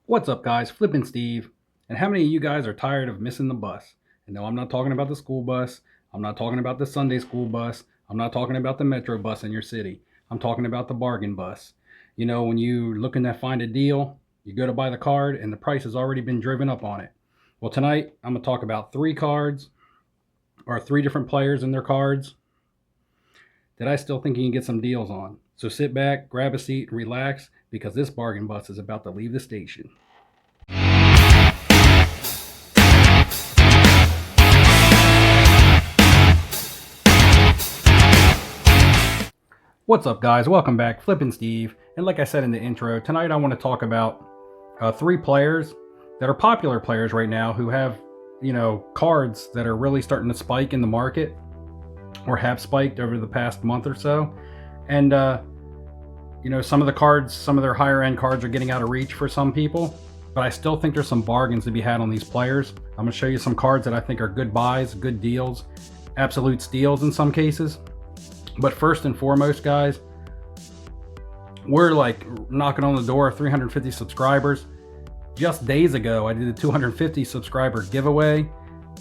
What's up, guys? Flippin' Steve. And how many of you guys are tired of missing the bus? And no, I'm not talking about the school bus. I'm not talking about the Sunday school bus. I'm not talking about the metro bus in your city. I'm talking about the bargain bus. You know, when you're looking to find a deal, you go to buy the card and the price has already been driven up on it. Well, tonight I'm going to talk about three cards or three different players and their cards that I still think you can get some deals on. So sit back, grab a seat, and relax because this bargain bus is about to leave the station. What's up, guys? Welcome back. Flippin' Steve. And like I said in the intro, tonight I want to talk about three players that are popular players right now who have, cards that are really starting to spike in the market or have spiked over the past month or so. And, some of the cards, some of their higher end cards are getting out of reach for some people, but I still think there's some bargains to be had on these players. I'm going to show you some cards that I think are good buys, good deals, absolute steals in some cases. But first and foremost, guys, we're like knocking on the door of 350 subscribers. Just days ago, I did a 250 subscriber giveaway,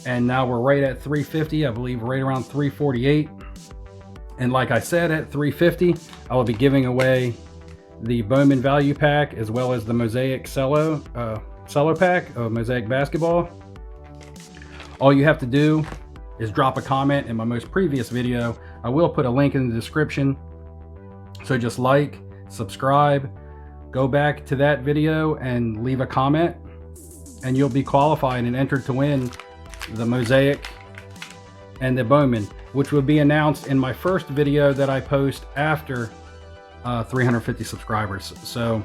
and now we're right at 350, I believe right around 348. And like I said, at 350, I will be giving away the Bowman Value Pack as well as the Mosaic Cello Pack of Mosaic Basketball. All you have to do is drop a comment in my most previous video. I will put a link in the description. So just like, subscribe, go back to that video and leave a comment, and you'll be qualified and entered to win the Mosaic and the Bowman, which will be announced in my first video that I post after 350 subscribers. So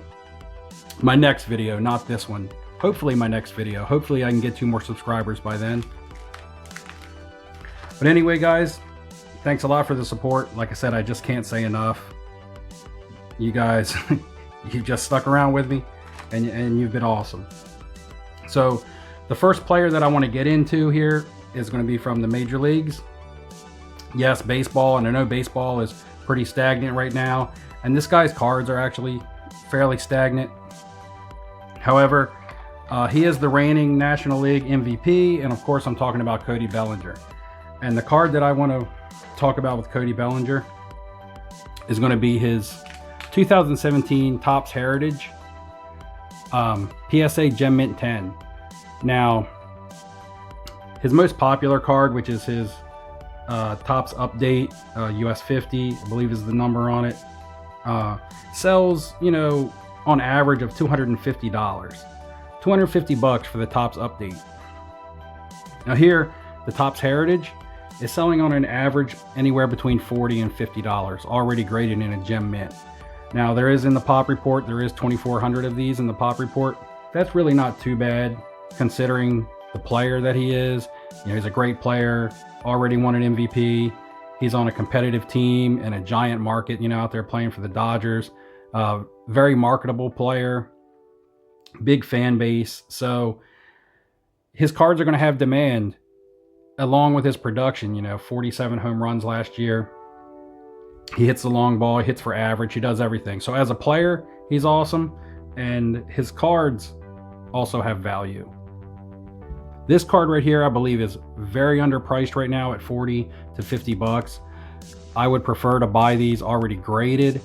my next video, not this one. Hopefully my next video. Hopefully I can get 2 more subscribers by then. But anyway, guys, thanks a lot for the support. Like I said, I just can't say enough. You guys, you've just stuck around with me, and you've been awesome. So the first player that I want to get into here is going to be from the major leagues. Yes, baseball, and I know baseball is pretty stagnant right now, and this guy's cards are actually fairly stagnant. However, he is the reigning National League MVP, and of course I'm talking about Cody Bellinger. And the card that I want to talk about with Cody Bellinger is going to be his 2017 Topps Heritage PSA Gem Mint 10. Now, his most popular card, which is his Topps Update US 50, I believe is the number on it, sells, on average of $250. $250 for the Topps Update. Now here, the Topps Heritage is selling on an average anywhere between $40 and $50, already graded in a gem mint. Now there is in the Pop Report, there is 2,400 of these in the Pop Report. That's really not too bad considering the player that he is. He's a great player, already won an MVP. He's on a competitive team in a giant market, out there playing for the Dodgers. Very marketable player, big fan base. So his cards are going to have demand along with his production. 47 home runs last year. He hits the long ball, he hits for average, he does everything. So as a player, he's awesome, and his cards also have value. This card right here, I believe, is very underpriced right now at 40 to 50 bucks. I would prefer to buy these already graded,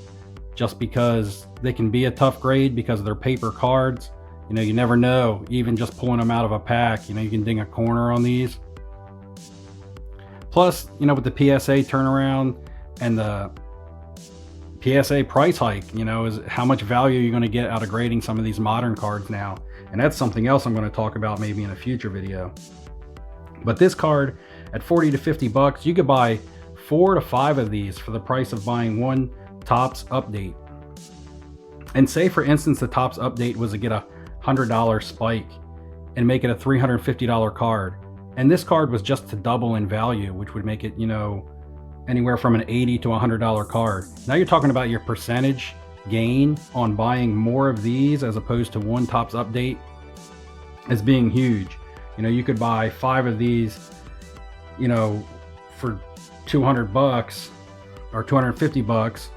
just because they can be a tough grade because they're paper cards. You never know, even just pulling them out of a pack, you can ding a corner on these. Plus, with the PSA turnaround and the PSA price hike, is how much value you're going to get out of grading some of these modern cards now. And that's something else I'm going to talk about maybe in a future video. But this card at 40 to 50 bucks, you could buy 4 to 5 of these for the price of buying one Topps Update. And say for instance the Topps Update was to get a $100 spike and make it a $350 card. And this card was just to double in value, which would make it, anywhere from an $80 to $100 card. Now you're talking about your percentage gain on buying more of these as opposed to one Topps Update as being huge. You could buy 5 of these, for 200 bucks or 250 bucks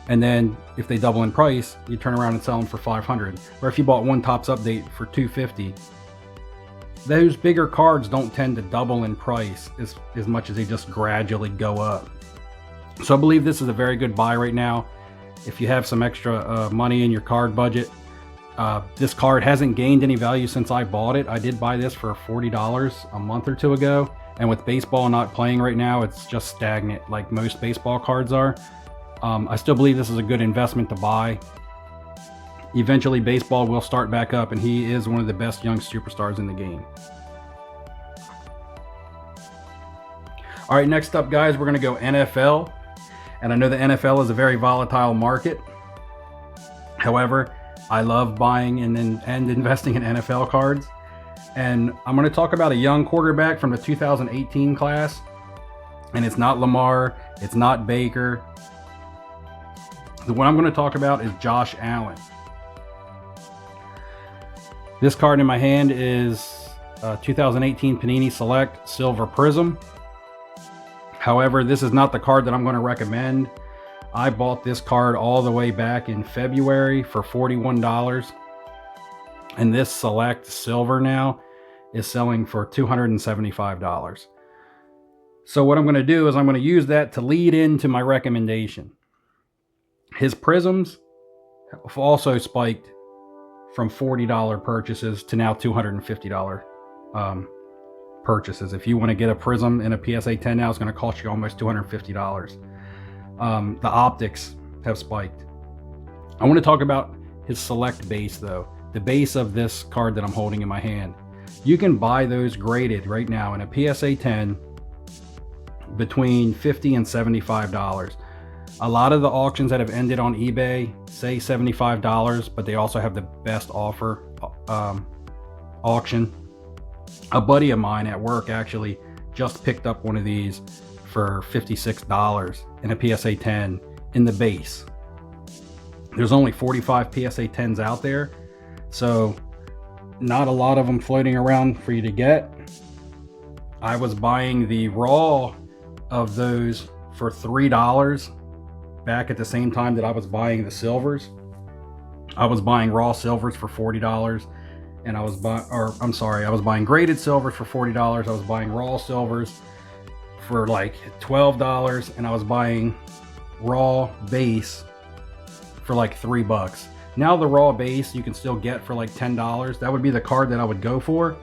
And then if they double in price, you turn around and sell them for 500. Or if you bought one Topps Update for 250, those bigger cards don't tend to double in price as much as they just gradually go up. So I believe this is a very good buy right now. If you have some extra money in your card budget, this card hasn't gained any value since I bought it. I did buy this for $40 a month or two ago. And with baseball not playing right now, it's just stagnant like most baseball cards are. I still believe this is a good investment to buy. Eventually baseball will start back up, and he is one of the best young superstars in the game. All right, next up, guys, we're going to go NFL. And I know the NFL is a very volatile market. However, I love buying and investing in NFL cards. And I'm going to talk about a young quarterback from the 2018 class. And it's not Lamar, it's not Baker. The one I'm going to talk about is Josh Allen. This card in my hand is 2018 Panini Select Silver Prism. However, this is not the card that I'm going to recommend. I bought this card all the way back in February for $41. And this Select Silver now is selling for $275. So what I'm going to do is I'm going to use that to lead into my recommendation. His prisms have also spiked from $40 purchases to now $250 purchases. If you want to get a prism in a PSA 10 now, it's going to cost you almost $250. The optics have spiked. I want to talk about his Select base though. The base of this card that I'm holding in my hand. You can buy those graded right now in a PSA 10 between $50 and $75. A lot of the auctions that have ended on eBay say $75, but they also have the best offer auction. A buddy of mine at work actually just picked up one of these for $56 in a PSA 10 in the base. There's only 45 PSA 10s out there, so not a lot of them floating around for you to get. I was buying the raw of those for $3 back at the same time that I was buying the silvers. I was buying raw silvers for $40, and I was buying graded silvers for $40. I was buying raw silvers for like $12, and I was buying raw base for like $3. Now the raw base you can still get for like $10. That would be the card that I would go for.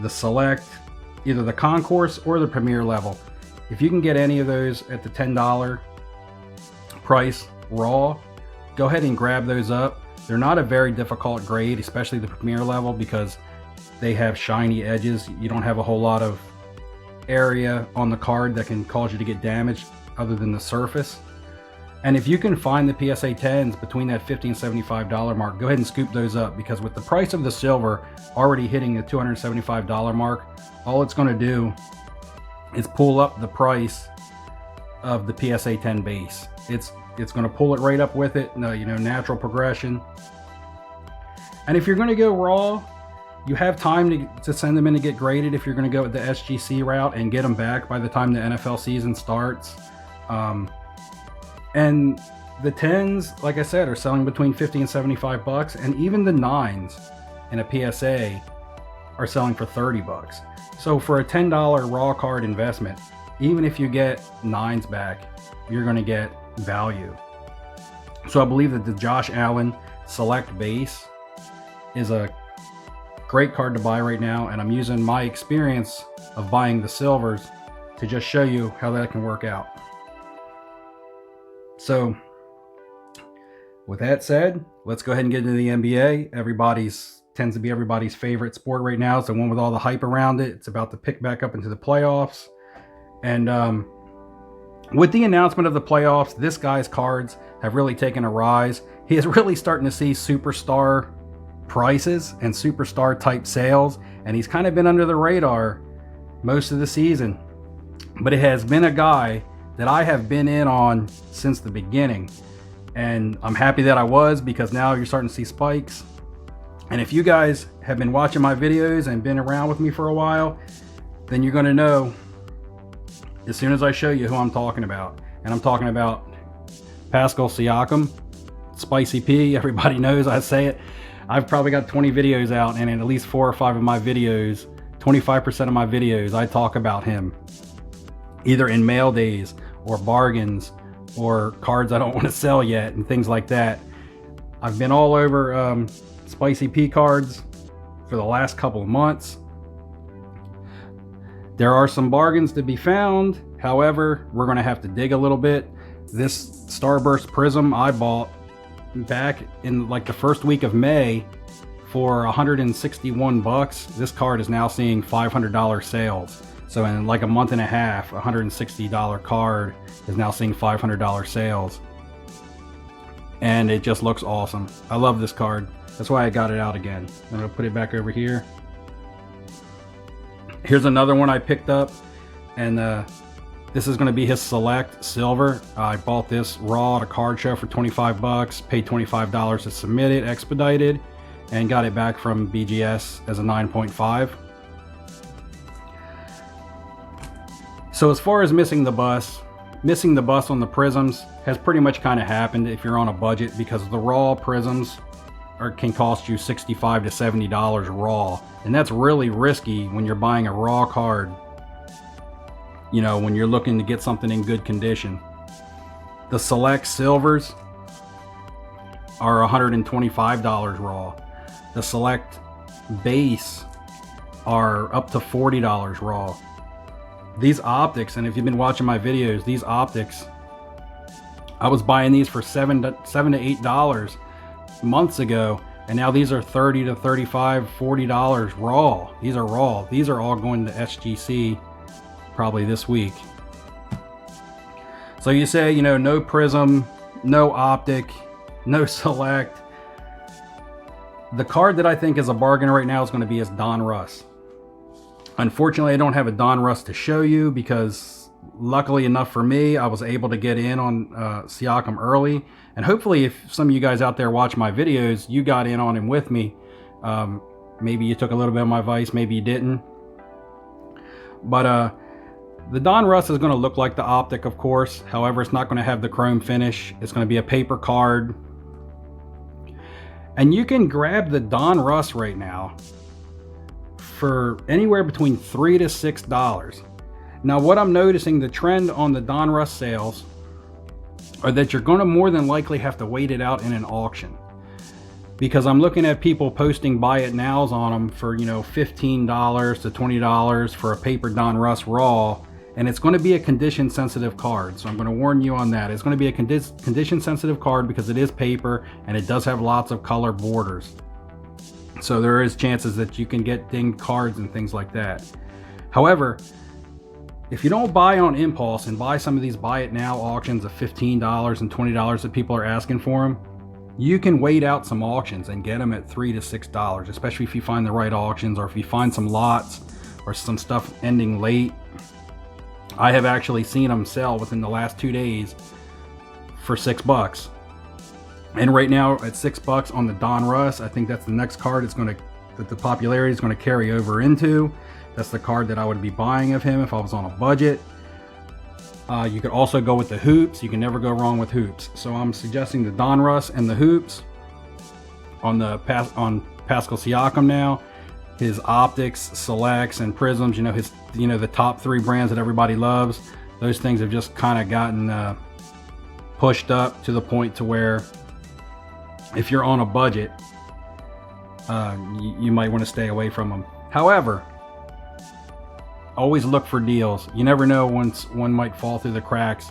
The Select, either the Concourse or the Premier level. If you can get any of those at the $10 price raw, go ahead and grab those up. They're not a very difficult grade, especially the Premier level, because they have shiny edges. You don't have a whole lot of area on the card that can cause you to get damaged other than the surface. And if you can find the PSA 10s between that $50 and $75 mark, go ahead and scoop those up, because with the price of the silver already hitting the $275 mark, all it's going to do is pull up the price of the PSA 10 base. It's going to pull it right up with it. No, natural progression. And if you're going to go raw, you have time to send them in to get graded if you're going to go with the SGC route and get them back by the time the NFL season starts. And the 10s, like I said, are selling between $50 and $75, and even the 9s in a PSA are selling for $30. So for a $10 raw card investment, even if you get 9s back, you're going to get value. So I believe that the Josh Allen Select base is a great card to buy right now, and I'm using my experience of buying the silvers to just show you how that can work out. So with that said, let's go ahead and get into the NBA. Tends to be everybody's favorite sport right now. It's the one with all the hype around it. It's about to pick back up into the playoffs. And with the announcement of the playoffs, this guy's cards have really taken a rise. He is really starting to see superstar prices and superstar type sales, and he's kind of been under the radar most of the season. But it has been a guy that I have been in on since the beginning, and I'm happy that I was, because now you're starting to see spikes. And if you guys have been watching my videos and been around with me for a while, then you're going to know as soon as I show you who I'm talking about. And I'm talking about Pascal Siakam, Spicy P, everybody knows I say it. I've probably got 20 videos out, and in at least 4 or 5 of my videos, 25% of my videos, I talk about him. Either in mail days, or bargains, or cards I don't want to sell yet, and things like that. I've been all over Spicy P cards for the last couple of months. There are some bargains to be found. However, we're going to have to dig a little bit. This Starburst Prism I bought back in like the first week of May for 161 bucks. This card is now seeing $500 sales. So in like a month and a half, $160 card is now seeing $500 sales. And it just looks awesome. I love this card. That's why I got it out again. I'm going to put it back over here. Here's another one I picked up, and this is going to be his Select Silver. I bought this raw at a card show for 25 bucks, paid $25 to submit it, expedited, and got it back from BGS as a 9.5. So as far as missing the bus on the prisms has pretty much kind of happened if you're on a budget, because the raw prisms can cost you $65 to $70 raw, and that's really risky when you're buying a raw card, you know, when you're looking to get something in good condition. The Select Silvers are $125 raw. The Select Base are up to $40 raw. These optics, and if you've been watching my videos, these optics, I was buying these for $7 to $8 months ago, and now these are $30 to $35, $40 raw. These are raw. These are all going to SGC probably this week. So you say, you know, no prism, no optic, no select. The card that I think is a bargain right now is going to be his Donruss. Unfortunately, I don't have a Donruss to show you, because luckily enough for me, I was able to get in on Siakam early. And hopefully, if some of you guys out there watch my videos, you got in on him with me. Maybe you took a little bit of my advice, maybe you didn't. But the Donruss is going to look like the optic, of course. However, it's not going to have the chrome finish. It's going to be a paper card. And you can grab the Donruss right now for anywhere between $3 to $6. Now, what I'm noticing, the trend on the Donruss sales are that you're going to more than likely have to wait it out in an auction, because I'm looking at people posting buy it nows on them for, you know, $15 to $20 for a paper Donruss raw, and it's going to be a condition sensitive card. So I'm going to warn you on that. It's going to be a condition sensitive card because it is paper and it does have lots of color borders. So there is chances that you can get dinged cards and things like that. However, if you don't buy on impulse and buy some of these buy it now auctions of $15 and $20 that people are asking for them, you can wait out some auctions and get them at $3 to $6, especially if you find the right auctions, or if you find some lots or some stuff ending late. I have actually seen them sell within the last 2 days for $6. And right now at $6 on the Donruss, I think that's the next card that the popularity is going to carry over into. That's the card that I would be buying of him if I was on a budget. You could also go with the hoops. You can never go wrong with hoops. So I'm suggesting the Donruss and the hoops on Pascal Siakam now. His optics, selects, and prisms. You know, the top 3 brands that everybody loves. Those things have just kind of gotten pushed up to the point to where, if you're on a budget, you might want to stay away from them. However, always look for deals. You never know when one might fall through the cracks.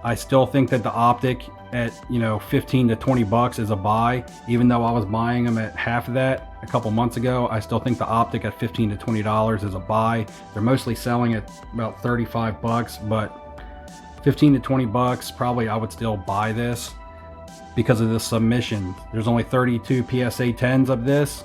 I still think that the optic at, you know, 15 to 20 bucks is a buy. Even though I was buying them at half of that a couple months ago, I still think the optic at 15 to 20 dollars is a buy. They're mostly selling at about 35 bucks, but 15 to 20 bucks, probably I would still buy this because of the submission. There's only 32 PSA 10s of this,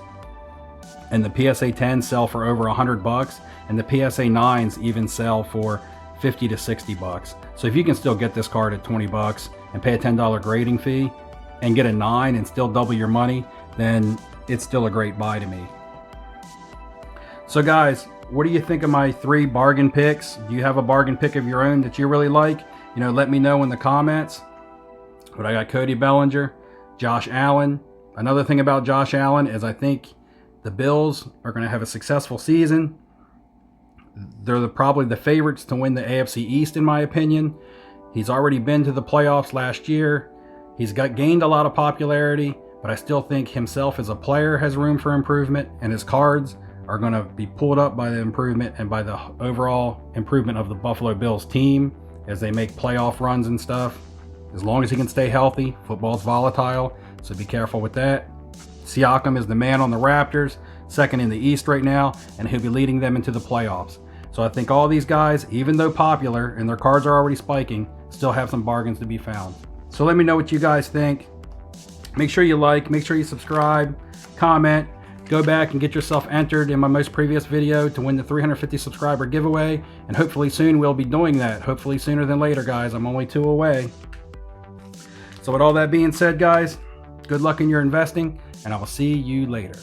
and the PSA 10s sell for over 100 bucks, and the PSA 9s even sell for 50 to 60 bucks. So if you can still get this card at 20 bucks and pay a $10 grading fee and get a 9 and still double your money, then it's still a great buy to me. So guys, what do you think of my 3 bargain picks? Do you have a bargain pick of your own that you really like? You know, let me know in the comments. But I got Cody Bellinger, Josh Allen. Another thing about Josh Allen is I think the Bills are going to have a successful season. They're probably the favorites to win the AFC East, in my opinion. He's already been to the playoffs last year. He's gained a lot of popularity, but I still think himself as a player has room for improvement, and his cards are going to be pulled up by the improvement and by the overall improvement of the Buffalo Bills team as they make playoff runs and stuff. As long as he can stay healthy, football's volatile, so be careful with that. Siakam is the man on the Raptors, second in the East right now, and he'll be leading them into the playoffs. So I think all these guys, even though popular and their cards are already spiking, still have some bargains to be found. So let me know what you guys think. Make sure you like, make sure you subscribe, comment, go back and get yourself entered in my most previous video to win the 350 subscriber giveaway, and hopefully soon we'll be doing that. Hopefully sooner than later, guys. I'm only 2 away. So with all that being said, guys, good luck in your investing, and I will see you later.